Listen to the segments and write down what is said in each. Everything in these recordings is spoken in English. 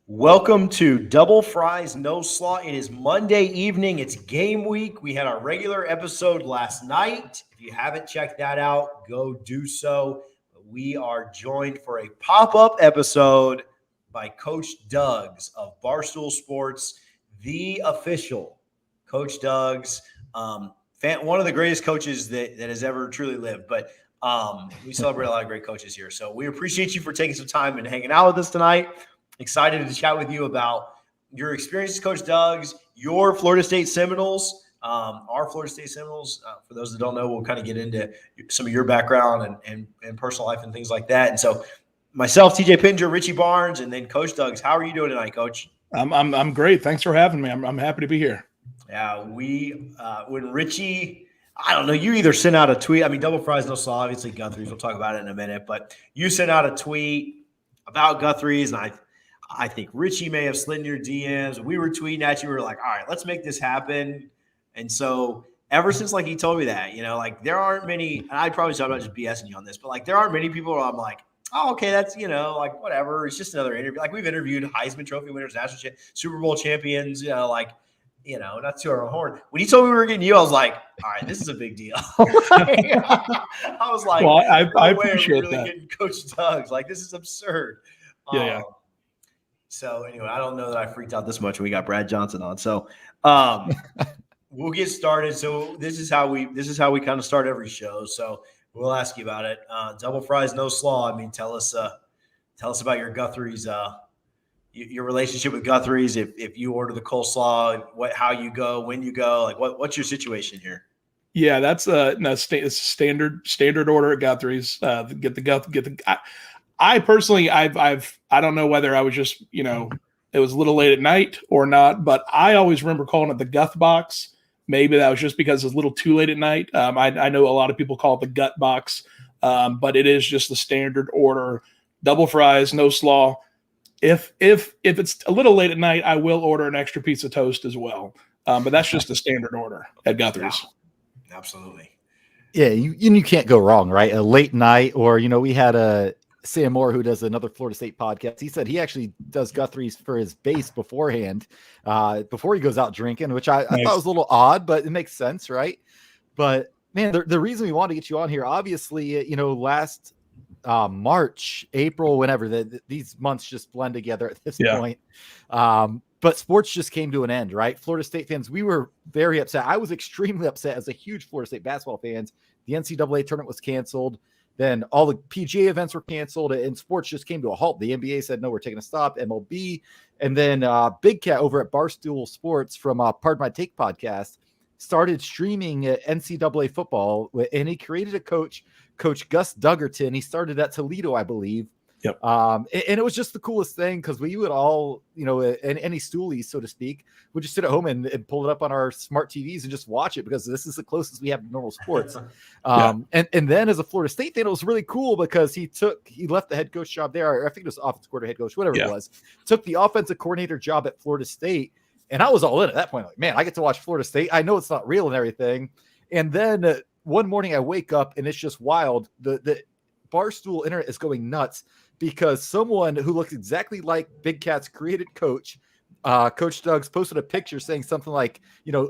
Welcome to Double Fries, No Slaw. It is Monday evening. It's game week. We had our regular episode last night. If you haven't checked that out, go do so. We are joined for a pop-up episode by Coach Duggs of Barstool Sports, the official Coach Duggs, one of the greatest coaches that has ever truly lived. But we celebrate a lot of great coaches here. So we appreciate you for taking some time and hanging out with us tonight. Excited to chat with you about your experiences, Coach Duggs, your Florida State Seminoles, our Florida State Seminoles. For those that don't know, we'll kind of get into some of your background and personal life and things like that. And so myself, TJ Pinger, Richie Barnes, and then Coach Duggs. How are you doing tonight, Coach? I'm great. Thanks for having me. I'm happy to be here. Yeah, when Richie, I don't know, you either sent out a tweet. I mean, Double Fries, No Slaw, obviously Guthrie's. We'll talk about it in a minute. But you sent out a tweet about Guthrie's, and I think Richie may have slid in your DMs. We were tweeting at you. We were like, all right, let's make this happen. And so ever since, he told me that, there aren't many, and I probably talk about just BSing you on this, but, there aren't many people where I'm like, oh, okay, that's, whatever. It's just another interview. We've interviewed Heisman Trophy winners, national Super Bowl champions, not to our own horn. When he told me we were getting you, I was like, all right, this is a big deal. I was like, well, I appreciate really that. Getting Coach Duggs. This is absurd. Yeah. So anyway, I don't know that I freaked out this much when we got Brad Johnson on. So we'll get started. So this is how we kind of start every show. So we'll ask you about it. Double Fries, No Slaw. I mean, tell us about your Guthrie's, your relationship with Guthrie's. If you order the coleslaw, how you go, when you go, what's your situation here? Yeah, that's it's standard order at Guthrie's. I personally, I don't know whether I was just, it was a little late at night or not, but I always remember calling it the Guth box. Maybe that was just because it's a little too late at night. I know a lot of people call it the Gut box, but it is just the standard order, double fries, no slaw. If it's a little late at night, I will order an extra piece of toast as well. But that's just the standard order at Guthrie's. Yeah, absolutely. Yeah, you can't go wrong, right? A late night, or we had Sam Moore, who does another Florida State podcast. He said he actually does Guthrie's for his base beforehand, before he goes out drinking, which I thought was a little odd, but it makes sense, right? But man, the reason we wanted to get you on here, obviously, last March, April, whenever these months just blend together at this point. But sports just came to an end, right? Florida State fans, we were very upset. I was extremely upset as a huge Florida State basketball fans. The NCAA tournament was canceled. Then all the PGA events were canceled and sports just came to a halt. The NBA said, no, we're taking a stop, MLB. And then Big Cat over at Barstool Sports from Pardon My Take podcast started streaming NCAA football. And he created a Coach Gus Duggerton. He started at Toledo, I believe. Yep. And it was just the coolest thing because we would all, and any stoolies, so to speak, would just sit at home and pull it up on our smart TVs and just watch it because this is the closest we have to normal sports. And then as a Florida State fan, it was really cool because he left the head coach job there. I think it was offensive coordinator, head coach, whatever it was, took the offensive coordinator job at Florida State. And I was all in at that point. Like, man, I get to watch Florida State. I know it's not real and everything. And then one morning I wake up and it's just wild. The Barstool internet is going nuts because someone who looks exactly like Big Cat's created coach, Coach Duggs, posted a picture saying something like,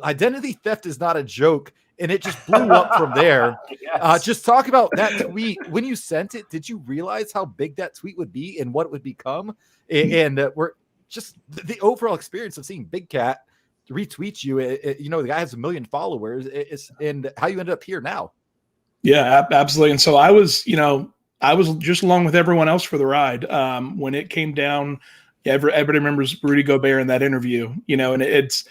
identity theft is not a joke. And it just blew up from there. Yes. Just talk about that tweet. When you sent it, did you realize how big that tweet would be and what it would become? And we're just the overall experience of seeing Big Cat retweet you. The guy has 1 million followers and how you ended up here now. Yeah, absolutely. And so I was just along with everyone else for the ride. When it came down, everybody remembers Rudy Gobert in that interview, and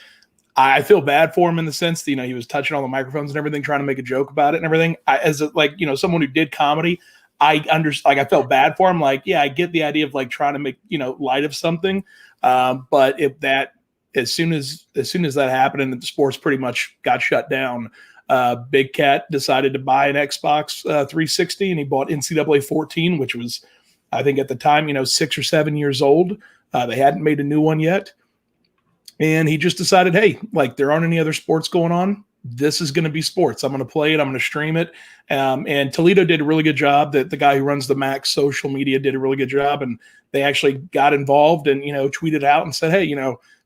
I feel bad for him in the sense that, he was touching all the microphones and everything, trying to make a joke about it and everything. Someone who did comedy, I felt bad for him. I get the idea of trying to make, light of something. But as soon as that happened and the sports pretty much got shut down, Big Cat decided to buy an Xbox 360 and he bought NCAA 14, which was, I think at the time, 6 or 7 years old. They hadn't made a new one yet. And he just decided, hey, there aren't any other sports going on. this is going to be sports. I'm going to play it. I'm going to stream it. And Toledo did a really good job. That the guy who runs the Max social media did a really good job. And they actually got involved and, tweeted out and said, hey,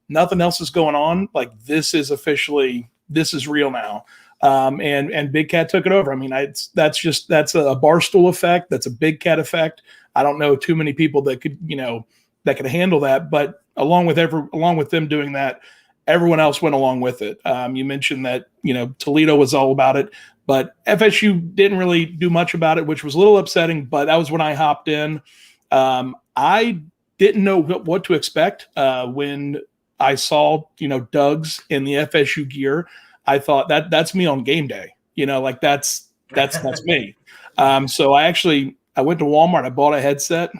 nothing else is going on. Like, this is real now. And Big Cat took it over. I mean, that's a Barstool effect. That's a Big Cat effect. I don't know too many people that could handle that. But along with them doing that, everyone else went along with it. You mentioned that, Toledo was all about it, but FSU didn't really do much about it, which was a little upsetting, but that was when I hopped in. I didn't know what to expect when I saw, Duggs in the FSU gear. I thought that's me on game day, that's me. So I went to Walmart, I bought a headset.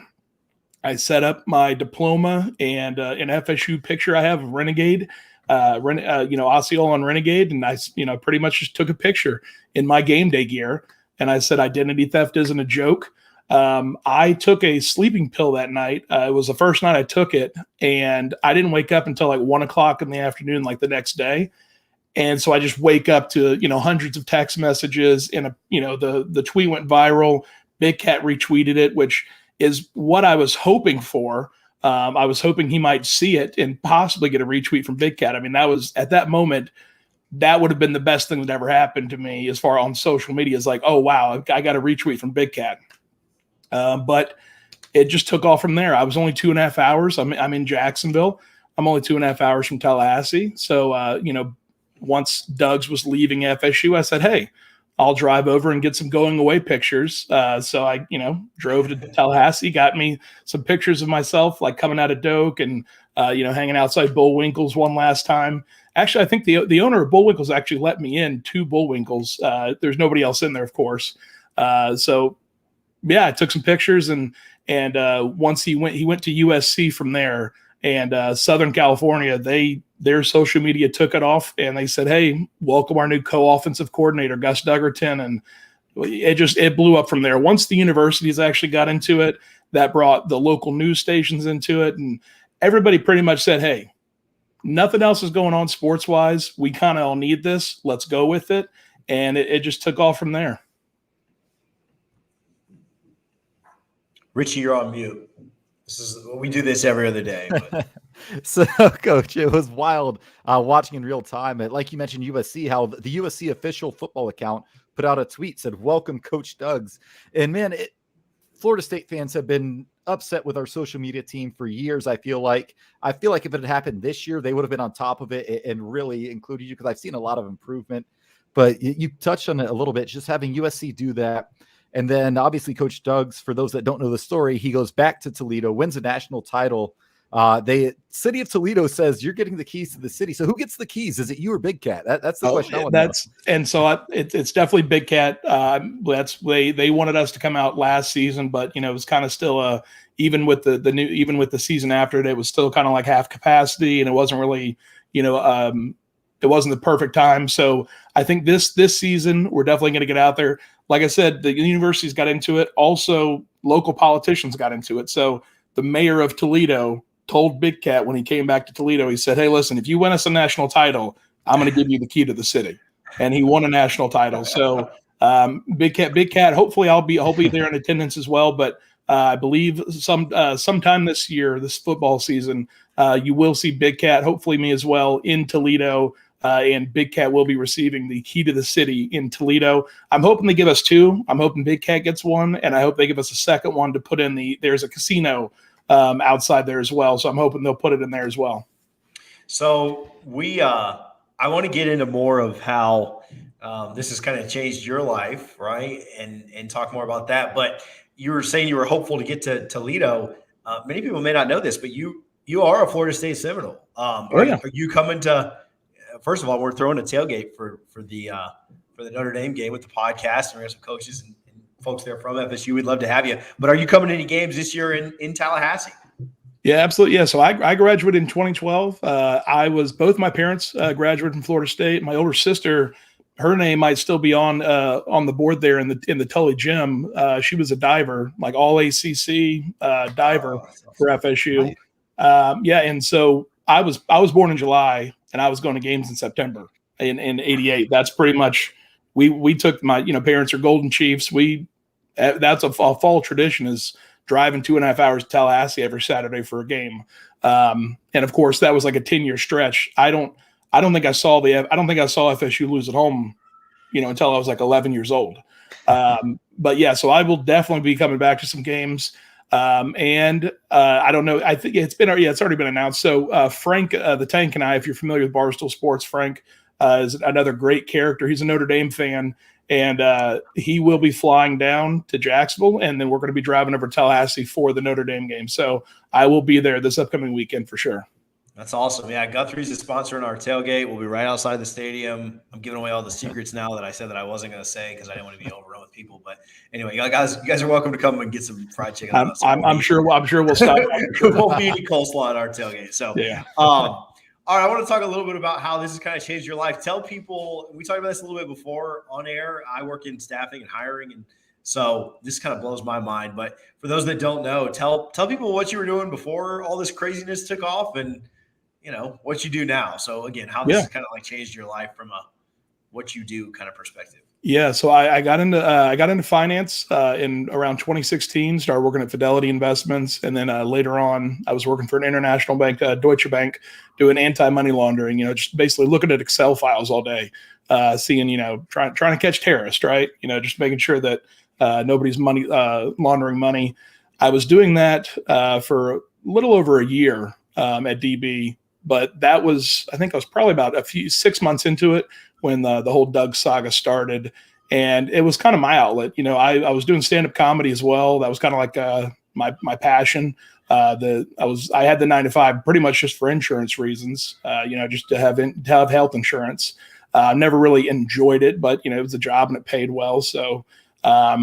I set up my diploma and an FSU picture I have of Renegade, Osceola on Renegade. And I, pretty much just took a picture in my game day gear. And I said, identity theft isn't a joke. I took a sleeping pill that night. It was the first night I took it, and I didn't wake up until like 1:00 in the afternoon, like the next day. And so I just wake up to, hundreds of text messages, and the tweet went viral. Big Cat retweeted it, which is what I was hoping for. I was hoping he might see it and possibly get a retweet from Big Cat. I mean, that was at that moment, that would have been the best thing that ever happened to me as far on social media. Is like, oh, wow, I got a retweet from Big Cat. But it just took off from there. I was only 2.5 hours. I'm in Jacksonville. I'm only 2.5 hours from Tallahassee. So, once Duggs was leaving FSU, I said, hey, I'll drive over and get some going away pictures. So I, drove to Tallahassee, got me some pictures of myself, like coming out of Doak and, hanging outside Bullwinkle's one last time. Actually, I think the owner of Bullwinkle's actually let me in to Bullwinkle's. There's nobody else in there, of course. So yeah, I took some pictures and once he went to USC from there, and Southern California, their social media took it off, and they said, hey, welcome our new co-offensive coordinator, Gus Duggerton. And it blew up from there. Once the universities actually got into it, that brought the local news stations into it. And everybody pretty much said, hey, nothing else is going on sports wise. We kind of all need this. Let's go with it. And it just took off from there. Richie, you're on mute. We do this every other day. But. So, Coach, it was wild watching in real time. Like you mentioned, USC, how the USC official football account put out a tweet, said, welcome, Coach Duggs. And, man, Florida State fans have been upset with our social media team for years, I feel like. If it had happened this year, they would have been on top of it and really included you, because I've seen a lot of improvement. But you touched on it a little bit, just having USC do that. And then obviously Coach Duggs, for those that don't know the story, he goes back to Toledo, wins a national title. City of Toledo says you're getting the keys to the city. So who gets the keys? Is it you or Big Cat? That's the question. It's definitely Big Cat. They wanted us to come out last season, but it was kind of still even with the season after it was still kind of like half capacity, and it wasn't really it wasn't the perfect time. So I think this season we're definitely going to get out there. Like I said, the universities got into it. Also, local politicians got into it. So the mayor of Toledo told Big Cat when he came back to Toledo, he said, hey, listen, if you win us a national title, I'm going to give you the key to the city. And he won a national title. So Big Cat, hopefully I'll be there in attendance as well. But I believe sometime this year, this football season, you will see Big Cat, hopefully me as well, in Toledo. And Big Cat will be receiving the key to the city in Toledo. I'm hoping they give us two. I'm hoping Big Cat gets one, and I hope they give us a second one to put in there's a casino outside there as well. So I'm hoping they'll put it in there as well. So I want to get into more of how this has kind of changed your life, right? And talk more about that. But you were saying you were hopeful to get to Toledo. Many people may not know this, but you are a Florida State Seminole. Are you coming to? First of all, we're throwing a tailgate for the Notre Dame game with the podcast, and we have some coaches and folks there from FSU. We'd love to have you. But are you coming to any games this year in Tallahassee? Yeah, absolutely. Yeah. So I graduated in 2012. Both my parents graduated from Florida State. My older sister, her name might still be on the board there in the Tully gym. She was a diver, like all ACC diver for FSU. Right. And so I was born in July, and I was going to games in September. in '88. That's pretty much we took my parents are Golden Chiefs. That's a fall tradition is driving 2.5 hours to Tallahassee every Saturday for a game. And of course that was like a 10-year stretch. I don't think I saw FSU lose at home, until I was like 11 years old. But yeah, so I will definitely be coming back to some games. And I don't know. I think it's already been announced. So Frank, the Tank, and I, if you're familiar with Barstool Sports, Frank is another great character. He's a Notre Dame fan, and he will be flying down to Jacksonville, and then we're going to be driving over to Tallahassee for the Notre Dame game. So I will be there this upcoming weekend for sure. That's awesome. Yeah, Guthrie's a sponsor in our tailgate. We'll be right outside the stadium. I'm giving away all the secrets now that I said that I wasn't going to say because I didn't want to be overrun with people. But anyway, you guys are welcome to come and get some fried chicken. I'm sure we'll stop. There won't be any coleslaw at our tailgate. So yeah. All right, I want to talk a little bit about how this has kind of changed your life. Tell people, we talked about this a little bit before on air. I work in staffing and hiring, and so this kind of blows my mind. But for those that don't know, tell people what you were doing before all this craziness took off, and what you do now. So again, how this has kind of like changed your life from a what you do kind of perspective. Yeah, so I got into finance in around 2016. Started working at Fidelity Investments, and then later on, I was working for an international bank, Deutsche Bank, doing anti-money laundering. Just basically looking at Excel files all day, seeing trying to catch terrorists, right? Just making sure that nobody's laundering money. I was doing that for a little over a year at DB, but I think I was probably about 6 months into it when the whole Duggs saga started, and it was kind of my outlet. I was doing stand-up comedy as well. That was kind of like my passion. I had the 9-to-5 pretty much just for insurance reasons, just to have health insurance. Never really enjoyed it, but it was a job and it paid well. So, but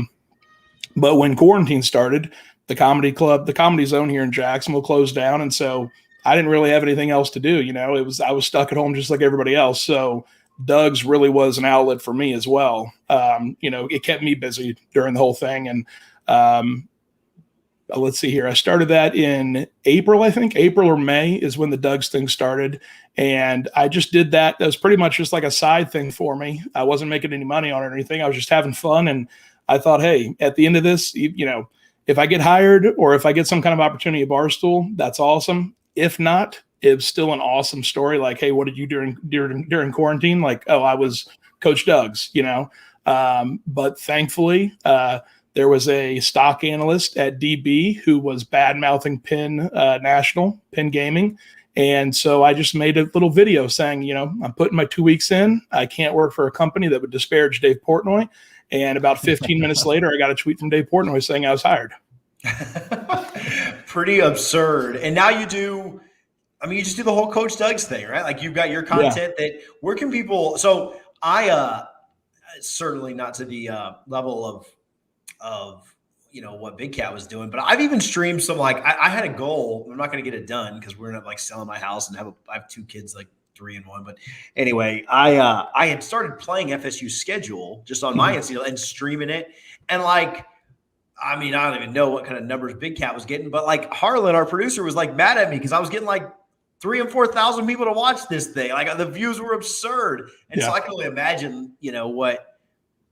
when quarantine started, the Comedy Zone here in Jacksonville closed down, and so I didn't really have anything else to do. I was stuck at home just like everybody else. So Duggs really was an outlet for me as well. It kept me busy during the whole thing. And let's see here. I started that in April, I think. April or May is when the Duggs thing started. And I just did that. That was pretty much just like a side thing for me. I wasn't making any money on it or anything. I was just having fun. And I thought, hey, at the end of this, if I get hired or if I get some kind of opportunity at Barstool, that's awesome. If not, it's still an awesome story. Like, hey, what did you do during quarantine? Like, oh, I was Coach Duggs, But thankfully, there was a stock analyst at DB who was bad-mouthing Penn Gaming. And so I just made a little video saying, I'm putting my 2 weeks in. I can't work for a company that would disparage Dave Portnoy. And about 15 minutes later, I got a tweet from Dave Portnoy saying I was hired. Pretty absurd. And now you just do the whole Coach Duggs thing, right? Like you've got your content that where can people, so I certainly not to the level of what Big Cat was doing, but I've even streamed some, like I had a goal. I'm not going to get it done because we're not like selling my house and I have 2 kids, like 3 and 1. But anyway, I had started playing FSU schedule just on my Instagram and streaming it. And I don't even know what kind of numbers Big Cat was getting, but like Harlan, our producer, was like mad at me because I was getting like 3,000 and 4,000 people to watch this thing. Like the views were absurd. And so I can only imagine,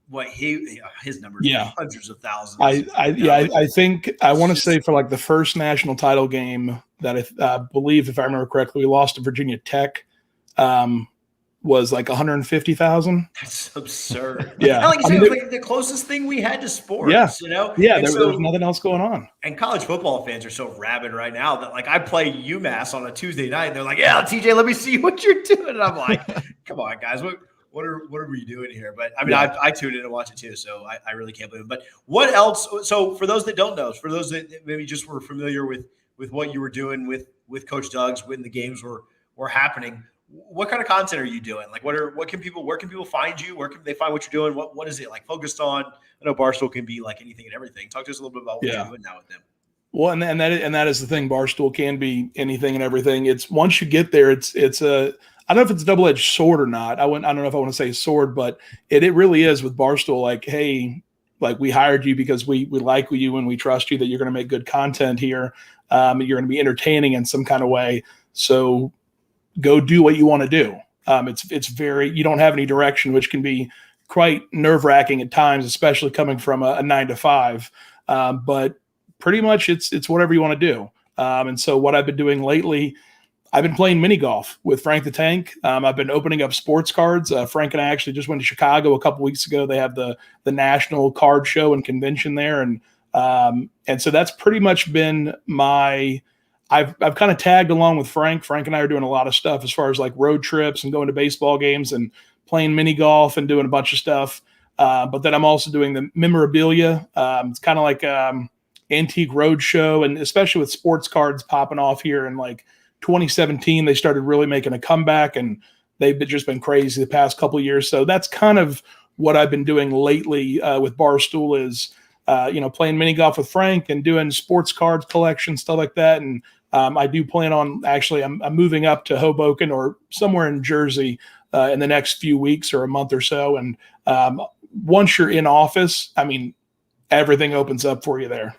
what his numbers, hundreds of thousands. I think I want to say for like the first national title game that I believe, if I remember correctly, we lost to Virginia Tech, was like 150,000. That's absurd. Yeah. And like you said, it was like the closest thing we had to sports, Yeah, there was nothing else going on. And college football fans are so rabid right now that like I play UMass on a Tuesday night and they're like, yeah, TJ, let me see what you're doing. And I'm like, come on, guys, what are we doing here? But I tuned in and watch it too, so I really can't believe it. But what else? So for those that don't know, for those that maybe just were familiar with what you were doing with Coach Duggs when the games were happening, what kind of content are you doing? Like where can people find you? Where can they find what you're doing? What is it like focused on? I know Barstool can be like anything and everything. Talk to us a little bit about what you're doing now with them. Well, and that is the thing. Barstool can be anything and everything. It's once you get there, it's a, I don't know if it's a double-edged sword or not. I don't know if I want to say sword, but it really is with Barstool. Like, hey, like we hired you because we like you and we trust you that you're going to make good content here. You're going to be entertaining in some kind of way. So go do what you want to do. It's very, you don't have any direction, which can be quite nerve-wracking at times, especially coming from a 9 to 5. But pretty much it's whatever you want to do. And so what I've been doing lately, I've been playing mini golf with Frank the Tank. I've been opening up sports cards. Frank and I actually just went to Chicago a couple weeks ago. They have the national card show and convention there. And so that's pretty much been I've kind of tagged along with Frank. Frank and I are doing a lot of stuff as far as like road trips and going to baseball games and playing mini golf and doing a bunch of stuff. But then I'm also doing the memorabilia. It's kind of like antique road show, and especially with sports cards popping off here in like 2017, they started really making a comeback, and they've just been crazy the past couple of years. So that's kind of what I've been doing lately with Barstool is, playing mini golf with Frank and doing sports cards collection, stuff like that. And I do plan on I'm moving up to Hoboken or somewhere in Jersey in the next few weeks or a month or so. And once you're in office, I mean, everything opens up for you there.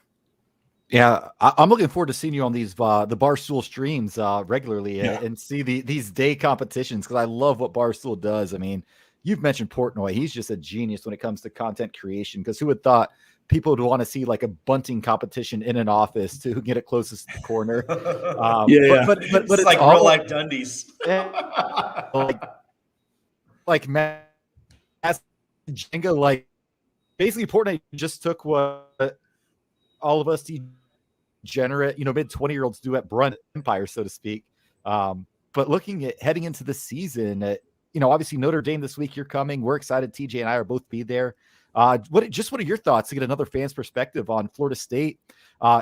Yeah, I'm looking forward to seeing you on these the Barstool streams regularly and see these day competitions, because I love what Barstool does. I mean, you've mentioned Portnoy. He's just a genius when it comes to content creation, because who would thought people would want to see like a bunting competition in an office to get it closest to the corner. But it's like real life Dundies. like Matt Django, like basically Portnoy just took what all of us degenerate, mid 20-year-olds do at Brunt Empire, so to speak. But looking at heading into the season, obviously Notre Dame this week, you're coming. We're excited. TJ and I are both be there. What are your thoughts to get another fan's perspective on Florida State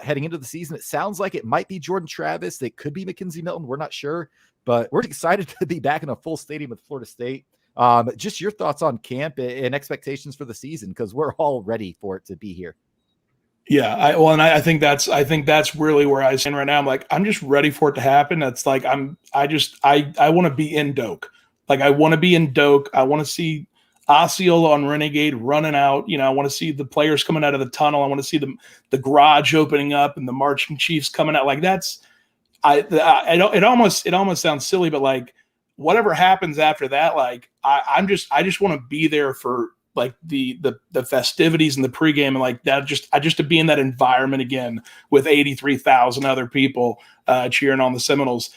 heading into the season? It sounds like it might be Jordan Travis. It could be Mackenzie Milton. We're not sure, but we're excited to be back in a full stadium with Florida State. Just your thoughts on camp and expectations for the season, because we're all ready for it to be here. Yeah, I think that's really where I stand right now. I'm just ready for it to happen. It's like I want to be in Doak. Like I want to be in Doak. I want to see Osceola on Renegade running out. I want to see the players coming out of the tunnel. I want to see the garage opening up and the marching chiefs coming out. Like it almost sounds silly, but like whatever happens after that, like I just want to be there for like the festivities and the pregame and like that, just to be in that environment again with 83,000 other people cheering on the Seminoles.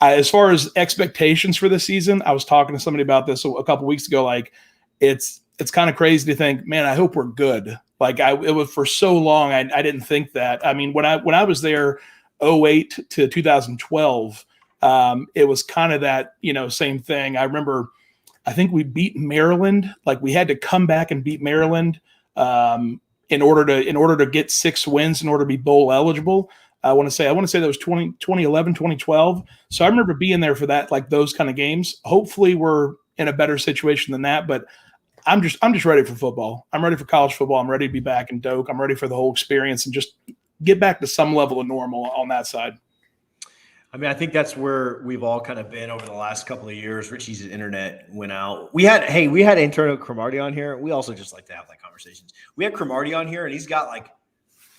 As far as expectations for the season, I was talking to somebody about this a couple weeks ago. Like it's kind of crazy to think, man, I hope we're good. Like it was for so long. I didn't think that. I mean, when I was there 2008 to 2012, it was kind of that, same thing. I remember, I think we beat Maryland. Like we had to come back and beat Maryland in order to get 6 wins in order to be bowl eligible. I want to say that was 2011, 2012. So I remember being there for that, like those kind of games. Hopefully we're in a better situation than that, but I'm just ready for football. I'm ready for college football. I'm ready to be back in Doak. I'm ready for the whole experience and just get back to some level of normal on that side. I mean, I think that's where we've all kind of been over the last couple of years. Richie's internet went out. We had Antonio Cromartie on here. We also just like to have like conversations. We had Cromartie on here, and he's got like,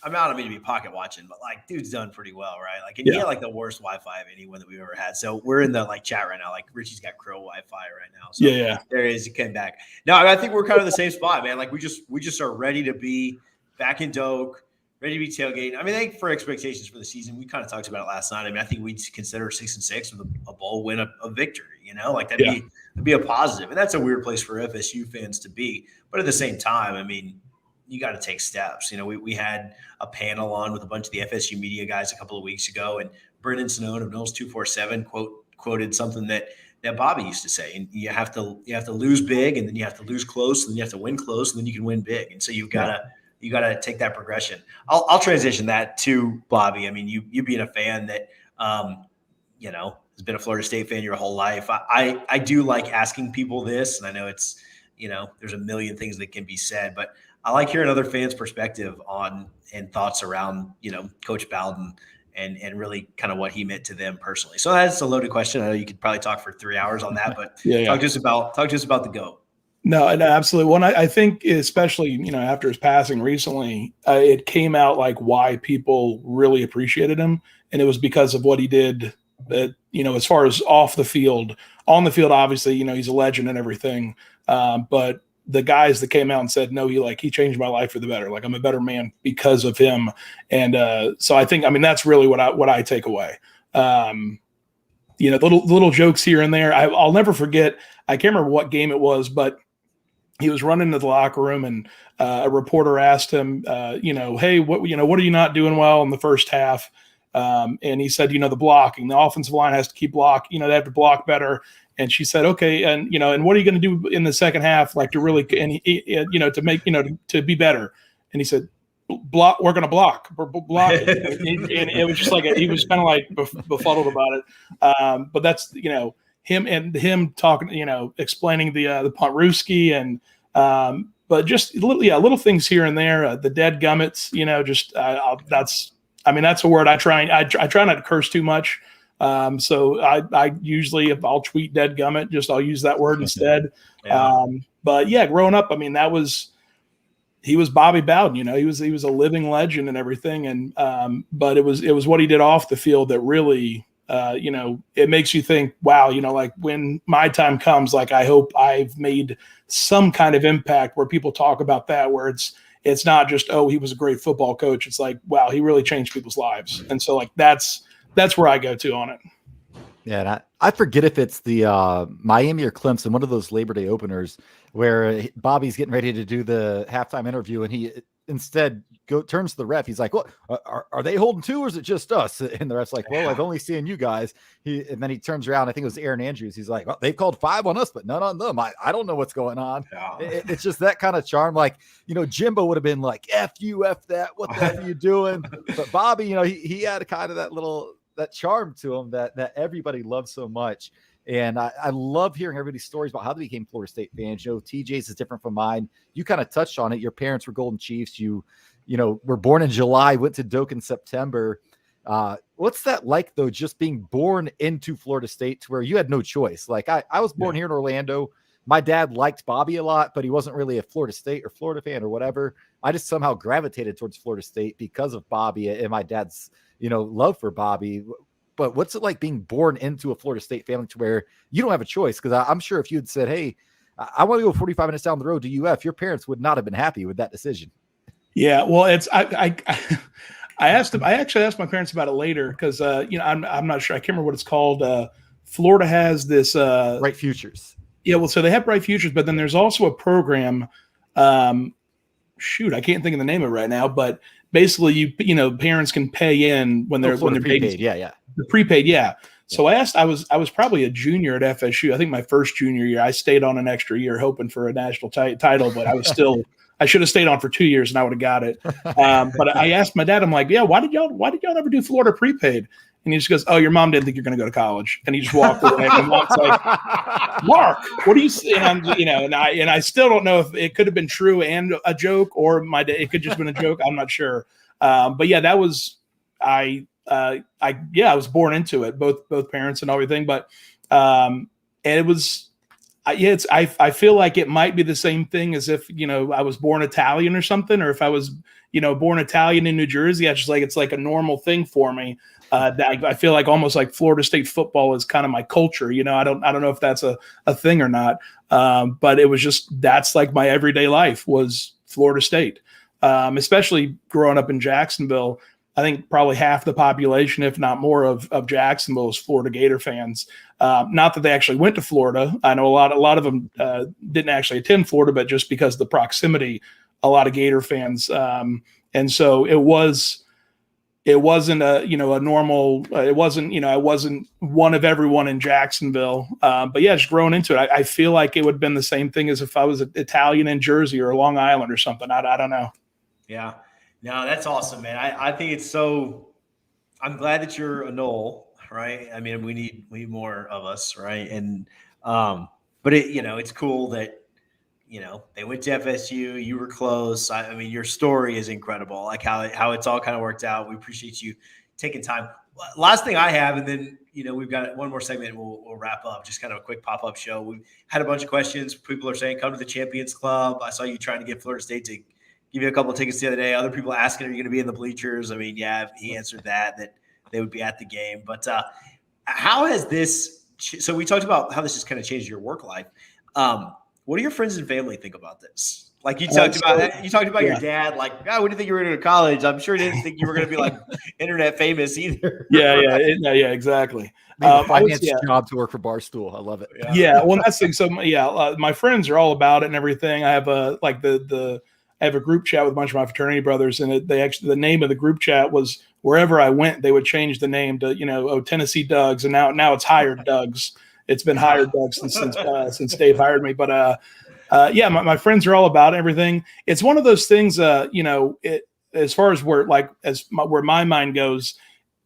I don't mean to be pocket watching, but like, dude's done pretty well, right? Like, and he had like the worst Wi-Fi of anyone that we've ever had. So we're in the like chat right now. Like, Richie's got Crow Wi-Fi right now. So there he is. He came back. No, I think we're kind of the same spot, man. Like, we just are ready to be back in Doak. Ready to be tailgating. I mean, I think for expectations for the season, we kind of talked about it last night. I mean, I think we'd consider 6-6 with a bowl win, a victory. Like that'd be a positive, and that's a weird place for FSU fans to be. But at the same time, I mean, you got to take steps. We had a panel on with a bunch of the FSU media guys a couple of weeks ago, and Brendan Snowden of Knowles 247 quoted something that Bobby used to say, and you have to lose big, and then you have to lose close, and then you have to win close, and then you can win big, and so you got to take that progression. I'll transition that to Bobby. I mean, you being a fan that, has been a Florida State fan your whole life. I do like asking people this, and I know it's, there's a million things that can be said, but I like hearing other fans' perspective on and thoughts around, Coach Bowden and really kind of what he meant to them personally. So that's a loaded question. I know you could probably talk for 3 hours on that, but talk to us about the GOAT. No, absolutely. Well, I think especially, after his passing recently, it came out like why people really appreciated him. And it was because of what he did as far as off the field. On the field, obviously, he's a legend and everything. But the guys that came out and said, no, he changed my life for the better. Like, I'm a better man because of him. And so I think, that's really what I take away. Little jokes here and there. I'll never forget. I can't remember what game it was, but he was running to the locker room, and a reporter asked him, hey, what are you not doing well in the first half? And he said, the blocking. The offensive line has to keep block. They have to block better. And she said, okay, and and what are you going to do in the second half, like to really, and to make, to be better? And he said, block. We're going to block. We're blocking. and it was just like he was kind of like befuddled about it. But that's him talking, explaining the Pontrooski and but just little things here and there. The dead gummits, that's a word I try not to curse too much. So I usually, if I'll tweet dead gummit, I'll use that word instead. Yeah. But yeah, growing up, he was Bobby Bowden, he was a living legend and everything. And, but it was what he did off the field that really, it makes you think, wow, like when my time comes, like, I hope I've made some kind of impact where people talk about that, where it's not just, oh, he was a great football coach. It's like, wow, he really changed people's lives. And so like, that's where I go to on it. Yeah. And I forget if it's the Miami or Clemson, one of those Labor Day openers where Bobby's getting ready to do the halftime interview, and he instead turns to the ref. He's like, "What? Are they holding two, or is it just us?" And the ref's like, "Well, I've only seen you guys." And then he turns around. I think it was Aaron Andrews. He's like, "Well, they've called 5 on us, but none on them. I don't know what's going on." Yeah. It's just that kind of charm. Like, Jimbo would have been like, "F you, F that. What the F are you doing?" But Bobby, he had kind of that charm to him that everybody loves so much. And I love hearing everybody's stories about how they became Florida State fans. TJ's is different from mine. You kind of touched on it. Your parents were Golden Chiefs. You were born in July, went to Doak in September. What's that like, though, just being born into Florida State to where you had no choice? Like, I was born here in Orlando. My dad liked Bobby a lot, but he wasn't really a Florida State or Florida fan or whatever. I just somehow gravitated towards Florida State because of Bobby and my dad's, love for Bobby. But what's it like being born into a Florida State family to where you don't have a choice? Because I'm sure if you had said, hey, I want to go 45 minutes down the road to UF, your parents would not have been happy with that decision. Yeah, well, I actually asked my parents about it later because I'm not sure. I can't remember what it's called. Florida has this Bright Futures. Yeah, well, so they have Bright Futures, but then there's also a program. I can't think of the name of it right now, but basically parents can pay in when they're prepaid. Yeah. The prepaid, yeah. So I was probably a junior at FSU. I think my first junior year, I stayed on an extra year hoping for a national title, but I should have stayed on for 2 years and I would have got it. But I asked my dad, I'm like, yeah, why did y'all never do Florida prepaid? And he just goes, oh, your mom didn't think you're going to go to college. And he just walked away. And Mom's like, Mark, what do you say? And I still don't know if it could have been true and a joke, or it could just been a joke. I'm not sure. But yeah, that was, I was born into it, both parents and everything. But, and it was, I feel like it might be the same thing as if, I was born Italian or something, or if I was, born Italian in New Jersey. It's like a normal thing for me. I feel like almost like Florida State football is kind of my culture. I don't know if that's a thing or not. But it was just, that's like my everyday life was Florida State, especially growing up in Jacksonville. I think probably half the population, if not more, of Jacksonville is Florida Gator fans. Not that they actually went to Florida. I know a lot of them didn't actually attend Florida, but just because of the proximity, a lot of Gator fans. And so it wasn't a normal. It wasn't I wasn't one of everyone in Jacksonville. But yeah, just growing into it, I feel like it would have been the same thing as if I was Italian in Jersey or Long Island or something. I don't know. Yeah. No, that's awesome, man. I think it's so – I'm glad that you're a Knoll, right? I mean, we need more of us, right? And but it's cool that, they went to FSU. You were close. I mean, your story is incredible, like how it's all kind of worked out. We appreciate you taking time. Last thing I have, and then, we've got one more segment and we'll wrap up, just kind of a quick pop-up show. We've had a bunch of questions. People are saying, come to the Champions Club. I saw you trying to get Florida State to give you a couple of tickets the other day. Other people asking, are you going to be in the bleachers? I mean, yeah, he answered that they would be at the game. But How has this? So we talked about how this has kind of changed your work life. What do your friends and family think about this? Like you talked about your dad. Like, oh, what do you think you were going to college? I'm sure he didn't think you were going to be like internet famous either. Yeah, exactly. Finance job to work for Barstool. I love it. Yeah, well, that's the thing. So my friends are all about it and everything. I have I have a group chat with a bunch of my fraternity brothers, and the name of the group chat was wherever I went, they would change the name to Tennessee Duggs, and now it's Hired Duggs. It's been Hired Duggs since Dave hired me. But my friends are all about everything. It's one of those things. As far as where my mind goes,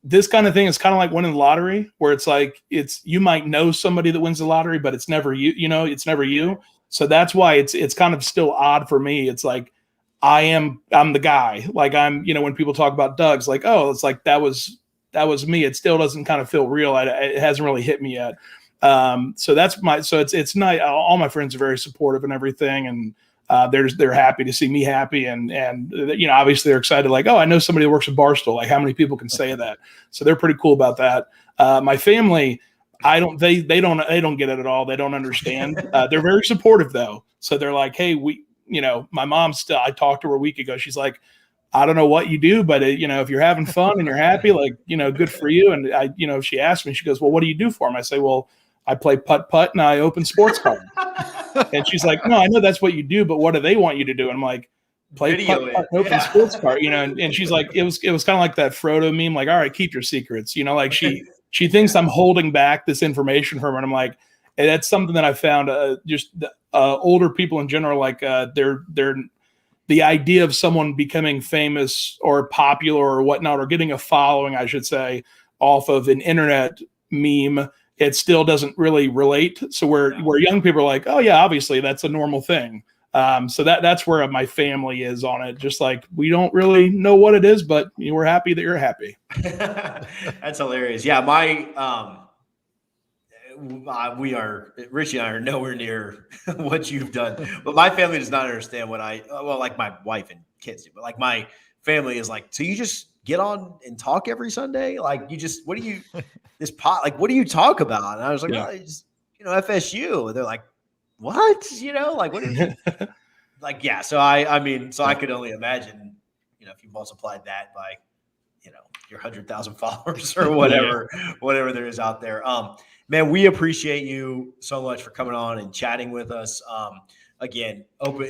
this kind of thing is kind of like winning the lottery, where it's like you might know somebody that wins the lottery, but it's never you. It's never you. So that's why it's kind of still odd for me. It's like I'm the guy. Like when people talk about Duggs, like, oh, it's like that was me. It still doesn't kind of feel real. It hasn't really hit me yet. So it's nice. All my friends are very supportive and everything, and they're happy to see me happy, and obviously they're excited. Like, oh, I know somebody that works at Barstool. Like, how many people can say that? So they're pretty cool about that. My family, they don't get it at all. They don't understand. They're very supportive though. So they're like, hey, my mom I talked to her a week ago. She's like, I don't know what you do, but if you're having fun and you're happy, like, good for you. And she asked me, she goes, well, what do you do for them? I say, well, I play putt-putt and I open sports cards. And she's like, no, I know that's what you do, but what do they want you to do? And I'm like, play putt-putt and open sports card, and she's like, it was kind of like that Frodo meme, like, all right, keep your secrets, like she thinks I'm holding back this information from her. And I'm like, hey, that's something that I found just older people in general, like they're the idea of someone becoming famous or popular or whatnot, or getting a following, I should say, off of an internet meme, it still doesn't really relate. So where young people are like, oh yeah, obviously that's a normal thing. So that's where my family is on it. Just like, we don't really know what it is, but we're happy that you're happy. That's hilarious. Yeah. Richie and I are nowhere near what you've done, but my family does not understand like my wife and kids do, but like my family is like, so you just get on and talk every Sunday? Like, what do you talk about? And I was like, well, just, FSU. And they're like, what? Like, what did you like? Yeah. So I could only imagine, if you multiplied that by, your 100,000 followers or whatever there is out there. Man, we appreciate you so much for coming on and chatting with us. Again,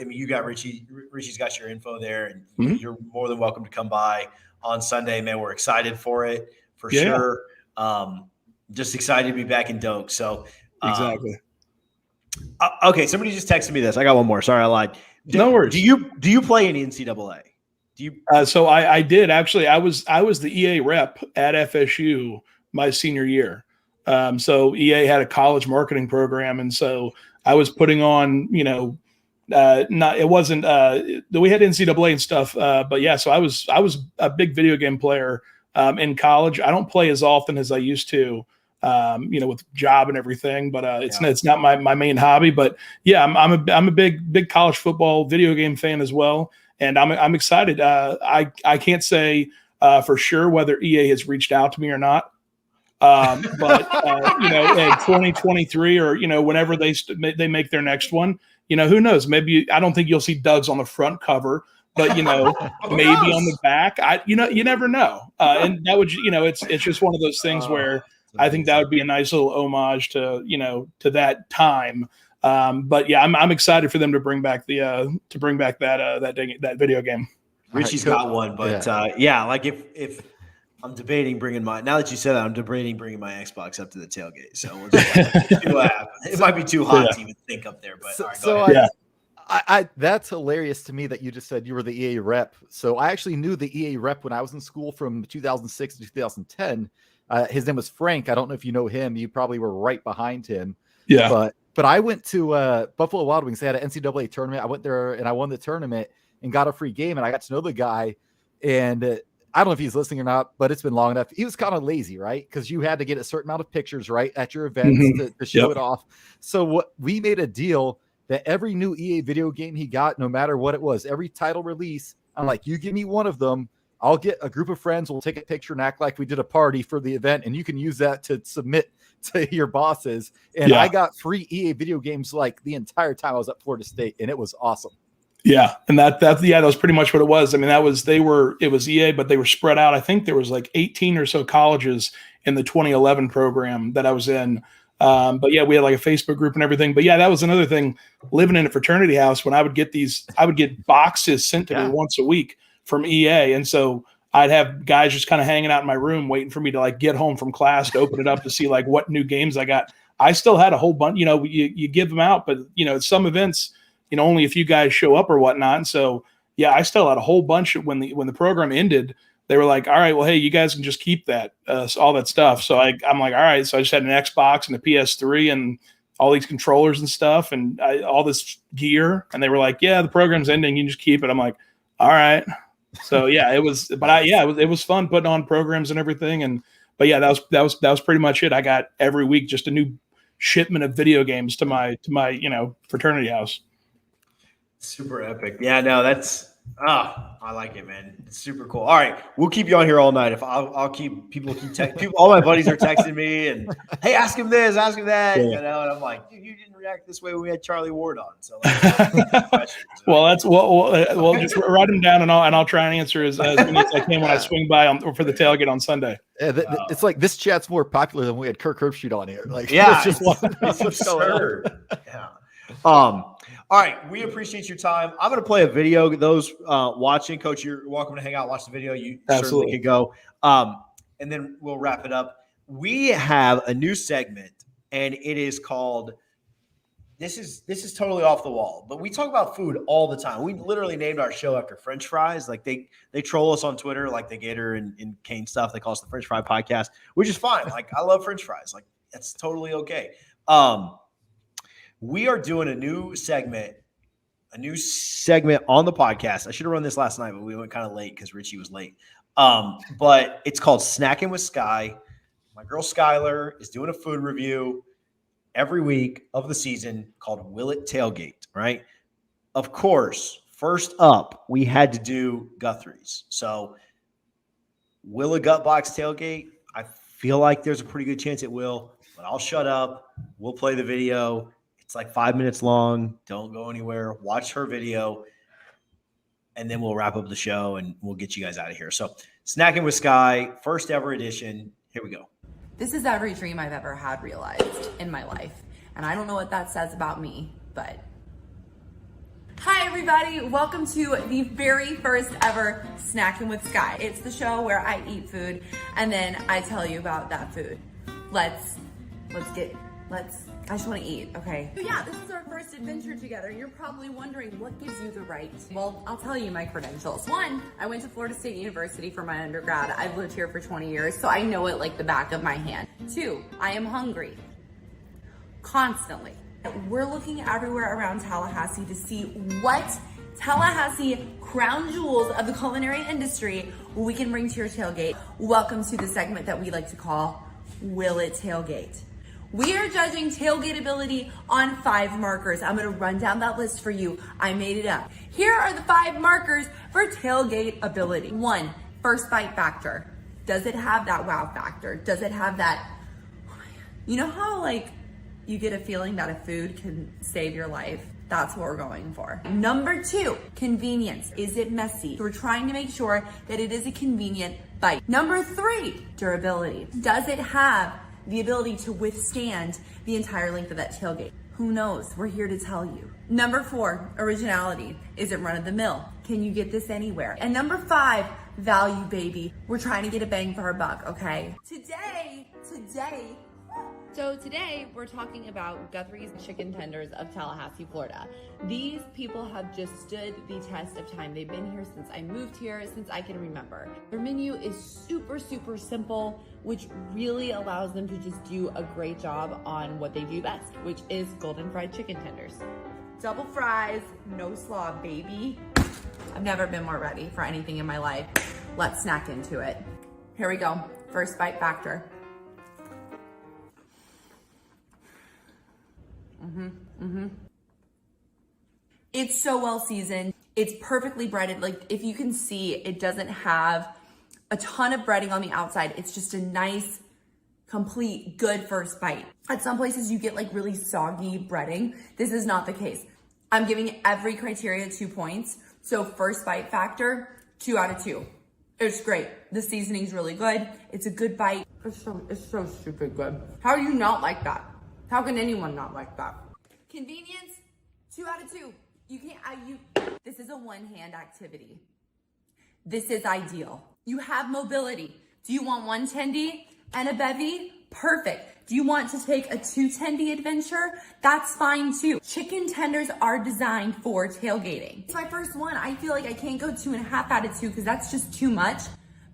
you got Richie's got your info there, and you're more than welcome to come by on Sunday, man. We're excited for it for sure. Just excited to be back in Doak. So exactly. Okay. Somebody just texted me this. I got one more. Sorry, I lied. No worries. Do you play in NCAA? So I did actually. I was the EA rep at FSU my senior year. So EA had a college marketing program, and so I was putting on, it wasn't we had NCAA and stuff, but yeah. So I was a big video game player in college. I don't play as often as I used to, with job and everything. But it's not my main hobby. But yeah, I'm a big college football video game fan as well. And I'm excited. I can't say for sure whether EA has reached out to me or not. But in 2023 or whenever they make their next one, who knows? Maybe I don't think you'll see Duggs on the front cover, but maybe on the back. You never know. And that would it's just one of those things where I think that would be a nice little homage to to that time. But yeah, I'm excited for them to bring back that video game. Richie's got one, but like if I'm debating now that you said that, I'm debating bringing my Xbox up to the tailgate. So we'll just see what happens. It might be too hot to even think up there, but all right, go ahead. That's hilarious to me that you just said you were the EA rep. So I actually knew the EA rep when I was in school from 2006 to 2010. His name was Frank. I don't know if you know him. You probably were right behind him. Yeah. But I went to Buffalo Wild Wings. They had an NCAA tournament. I went there and I won the tournament and got a free game. And I got to know the guy. And I don't know if he's listening or not, but it's been long enough. He was kind of lazy, right? Because you had to get a certain amount of pictures, right, at your events to show it off. So we made a deal that every new EA video game he got, no matter what it was, every title release, I'm like, you give me one of them, I'll get a group of friends. We'll take a picture and act like we did a party for the event, and you can use that to submit to your bosses. And I got free EA video games like the entire time I was at Florida State, and it was awesome. Yeah, and that was pretty much what it was. I mean, it was EA, but they were spread out. I think there was like 18 or so colleges in the 2011 program that I was in. But yeah, we had like a Facebook group and everything. But yeah, that was another thing. Living in a fraternity house, when I would get boxes sent to me once a week from EA, and so I'd have guys just kind of hanging out in my room waiting for me to like get home from class to open it up to see like what new games I got. I still had a whole bunch. You know, you give them out, but you know, some events, you know, only a few guys show up or whatnot. And so, yeah, I still had a whole bunch when the program ended. They were like, all right, well, hey, you guys can just keep that, all that stuff. So I'm like, all right. So I just had an Xbox and a PS3 and all these controllers and stuff and all this gear. And they were like, yeah, the program's ending. You can just keep it. I'm like, all right. So yeah, it was fun putting on programs and everything. But yeah, that was pretty much it. I got every week just a new shipment of video games to my you know, fraternity house. Super epic. Yeah, no, I like it, man. It's super cool. All right, we'll keep you on here all night. If I'll keep people. All my buddies are texting me and hey, ask him this, ask him that. Yeah. You know, and I'm like, dude, you didn't react this way when we had Charlie Ward on. So, well, that's we'll just write them down and I'll try and answer as many as I can when I swing by for the tailgate on Sunday. Yeah, it's like this chat's more popular than we had Kirk Herbstreit on here. Like, yeah, it's absurd. Yeah. All right, we appreciate your time. I'm going to play a video. Those watching, Coach, you're welcome to hang out, watch the video. You certainly can go. And then we'll wrap it up. We have a new segment, and it is called this is totally off the wall, but we talk about food all the time. We literally named our show after French fries. Like they troll us on Twitter, like the Gator and Kane stuff. They call us the French Fry Podcast, which is fine. Like I love French fries. Like that's totally okay. We are doing a new segment on the podcast. I should have run this last night, but we went kind of late because Richie was late. But it's called Snacking with Sky. My girl Skylar is doing a food review every week of the season called Will It Tailgate, right? Of course, first up, we had to do Guthrie's. So will a gut box tailgate? I feel like there's a pretty good chance it will, but I'll shut up. We'll play the video. It's like 5 minutes long. Don't go anywhere. Watch her video, and then we'll wrap up the show, and we'll get you guys out of here. So Snacking with Sky, first ever edition. Here we go. This is every dream I've ever had realized in my life. And I don't know what that says about me, but... Hi, everybody. Welcome to the very first ever Snacking with Sky. It's the show where I eat food, and then I tell you about that food. I just want to eat, okay? So yeah, this is our first adventure together. You're probably wondering what gives you the right. Well, I'll tell you my credentials. One, I went to Florida State University for my undergrad. I've lived here for 20 years, so I know it like the back of my hand. Two, I am hungry. Constantly. We're looking everywhere around Tallahassee to see what Tallahassee crown jewels of the culinary industry we can bring to your tailgate. Welcome to the segment that we like to call Will It Tailgate? We are judging tailgate ability on 5 markers. I'm gonna run down that list for you. I made it up. Here are the 5 markers for tailgate ability. 1, first bite factor. Does it have that wow factor? Does it have that, you know how like you get a feeling that a food can save your life? That's what we're going for. Number 2, convenience. Is it messy? We're trying to make sure that it is a convenient bite. Number 3, durability. Does it have the ability to withstand the entire length of that tailgate? Who knows? We're here to tell you. Number 4, originality. Is it run of the mill? Can you get this anywhere? And number 5, value, baby. We're trying to get a bang for our buck, okay? Today, we're talking about Guthrie's Chicken Tenders of Tallahassee, Florida. These people have just stood the test of time. They've been here since I moved here, since I can remember. Their menu is super, super simple, which really allows them to just do a great job on what they do best, which is golden fried chicken tenders. Double fries, no slaw, baby. I've never been more ready for anything in my life. Let's snack into it. Here we go. First bite factor. It's so well seasoned. It's perfectly breaded. Like if you can see, it doesn't have a ton of breading on the outside. It's just a nice, complete, good first bite. At some places you get like really soggy breading. This is not the case. I'm giving every criteria 2 points. So first bite factor, 2 out of 2. It's great. The seasoning's really good. It's a good bite. It's so stupid good. How do you not like that? How can anyone not like that? Convenience, 2 out of 2. You can't, this is a one-hand activity. This is ideal. You have mobility. Do you want one tendy and a bevy? Perfect. Do you want to take a 2 tendy adventure? That's fine too. Chicken tenders are designed for tailgating. It's my first one. I feel like I can't go 2.5 out of 2 because that's just too much,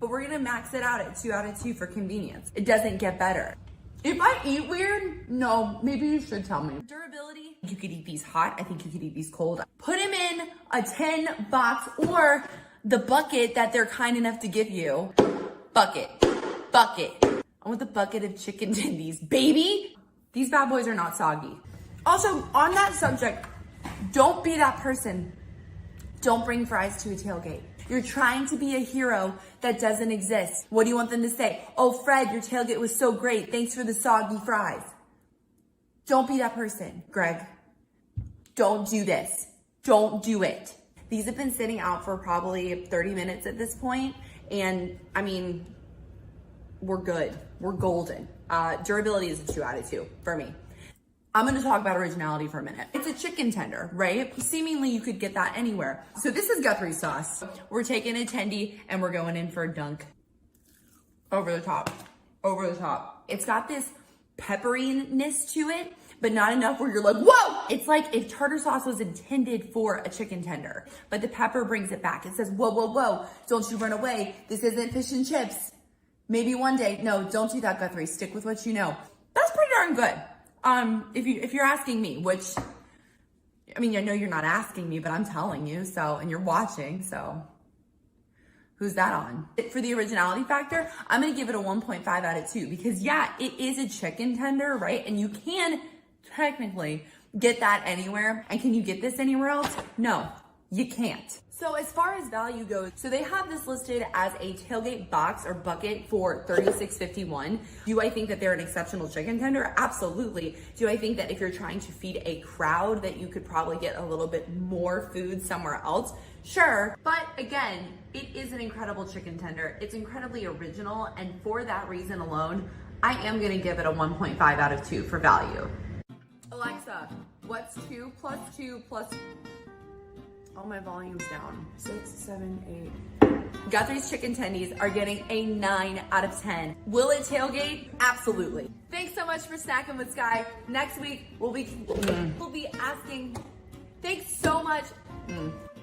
but we're gonna max it out at 2 out of 2 for convenience. It doesn't get better. If I eat weird, no, maybe you should tell me. Durability, you could eat these hot. I think you could eat these cold. Put them in a 10 box or the bucket that they're kind enough to give you. Bucket. I want the bucket of chicken tendies, baby. These bad boys are not soggy. Also, on that subject, don't be that person. Don't bring fries to a tailgate. You're trying to be a hero that doesn't exist. What do you want them to say? Oh, Fred, your tailgate was so great. Thanks for the soggy fries. Don't be that person, Greg. Don't do this. Don't do it. These have been sitting out for probably 30 minutes at this point, and I mean, we're good. We're golden. Durability is a 2 out of 2 for me. I'm going to talk about originality for a minute. It's a chicken tender, right? Seemingly you could get that anywhere. So this is Guthrie sauce. We're taking a tendy and we're going in for a dunk. Over the top. It's got this pepperiness to it, but not enough where you're like, whoa! It's like if tartar sauce was intended for a chicken tender, but the pepper brings it back. It says, whoa, don't you run away. This isn't fish and chips. Maybe one day. No, don't do that, Guthrie. Stick with what you know. That's pretty darn good. If you're asking me, which, I mean, I know you're not asking me, but I'm telling you, so, and you're watching, so who's that on? For the originality factor, I'm going to give it a 1.5 out of 2 because yeah, it is a chicken tender, right? And you can technically get that anywhere. And can you get this anywhere else? No, you can't. So as far as value goes, so they have this listed as a tailgate box or bucket for $36.51. Do I think that they're an exceptional chicken tender? Absolutely. Do I think that if you're trying to feed a crowd that you could probably get a little bit more food somewhere else? Sure. But again, it is an incredible chicken tender. It's incredibly original. And for that reason alone, I am going to give it a 1.5 out of 2 for value. Alexa, what's 2 plus 2 plus... Oh, my volume's down. 6, 7, 8. Guthrie's chicken tendies are getting a 9 out of 10. Will it tailgate? Absolutely. Thanks so much for snacking with Sky. Next week, we'll be asking. Thanks so much.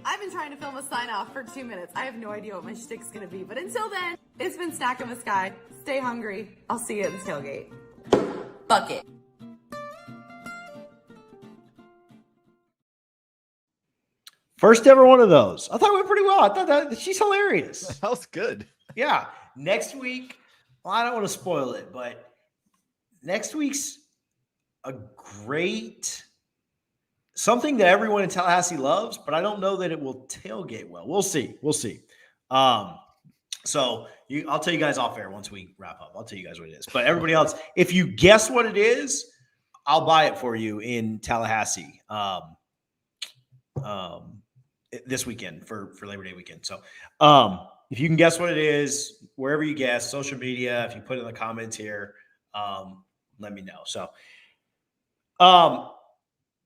I've been trying to film a sign off for 2 minutes. I have no idea what my shtick's gonna be, but until then, it's been Snacking with Sky. Stay hungry. I'll see you at the tailgate. Bucket. First ever one of those. I thought it went pretty well. I thought that she's hilarious. That was good. Yeah. Next week, well, I don't want to spoil it, but next week's a great something that everyone in Tallahassee loves, but I don't know that it will tailgate well. We'll see. I'll tell you guys off air once we wrap up. I'll tell you guys what it is. But everybody else, if you guess what it is, I'll buy it for you in Tallahassee. This weekend for Labor Day weekend. So if you can guess what it is, wherever you guess, social media, if you put it in the comments here, let me know. So, all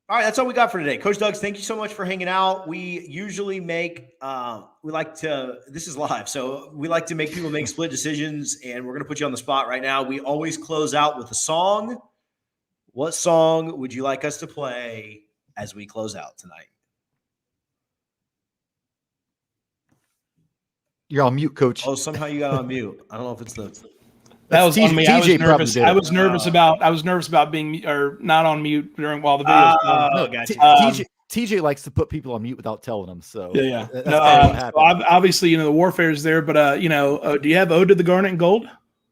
right, that's all we got for today. Coach Duggs, thank you so much for hanging out. We usually make, this is live, so we like to make people make split decisions, and we're going to put you on the spot right now. We always close out with a song. What song would you like us to play as we close out tonight? You're on mute, Coach. Oh, somehow you got on mute. I don't know if it's the. That was on me. I was nervous. I was nervous about being or not on mute while the video. No, gotcha. TJ likes to put people on mute without telling them. So yeah. That's obviously, the warfare is there, but do you have Ode to the Garnet and Gold?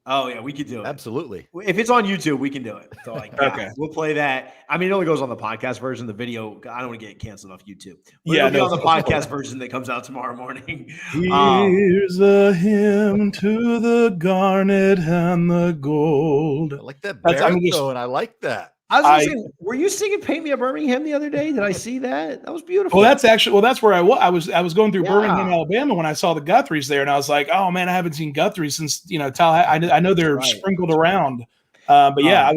Oh yeah, we could do it. Absolutely. If it's on YouTube, we can do it. So Okay. we'll play that. I mean, it only goes on the podcast version. The video, I don't want to get canceled off YouTube. But Yeah, it'll be no, on the of course. podcast version that comes out tomorrow morning. Here's a hymn to the garnet and the gold. I like that That's- I'm baritone. I like that. I was going to say, were you singing "Paint Me a Birmingham" the other day? Did I see that? That was beautiful. Well, that's where I was going through Yeah. Birmingham, Alabama when I saw the Guthries there, and I was like, oh man, I haven't seen Guthrie since Tallahassee. I know they're Right. sprinkled around, but yeah,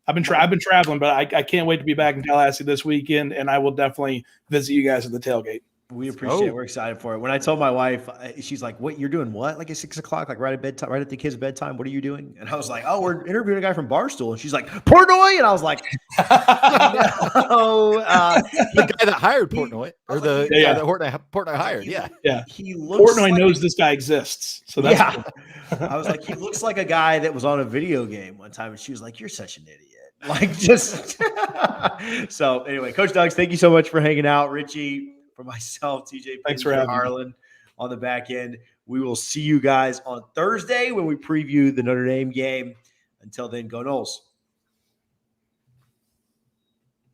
I've been traveling, but I can't wait to be back in Tallahassee this weekend, and I will definitely visit you guys at the tailgate. We appreciate it. We're excited for it. When I told my wife, she's like, "What, you're doing what? Like at 6 o'clock, like right at bedtime, right at the kids' bedtime? What are you doing?" And I was like, "Oh, we're interviewing a guy from Barstool." And she's like, "Portnoy?" And I was like, "No." The guy that hired Portnoy, or the guy that Portnoy hired. Yeah. He looks Portnoy like knows this guy exists, so that's cool. I was like, he looks like a guy that was on a video game one time, and she was like, "You're such an idiot." Like just so. Anyway, Coach Duggs, thank you so much for hanging out, Richie. For myself, TJ, Thanks for having me. Harlan on the back end. We will see you guys on Thursday when we preview the Notre Dame game. Until then, go Noles.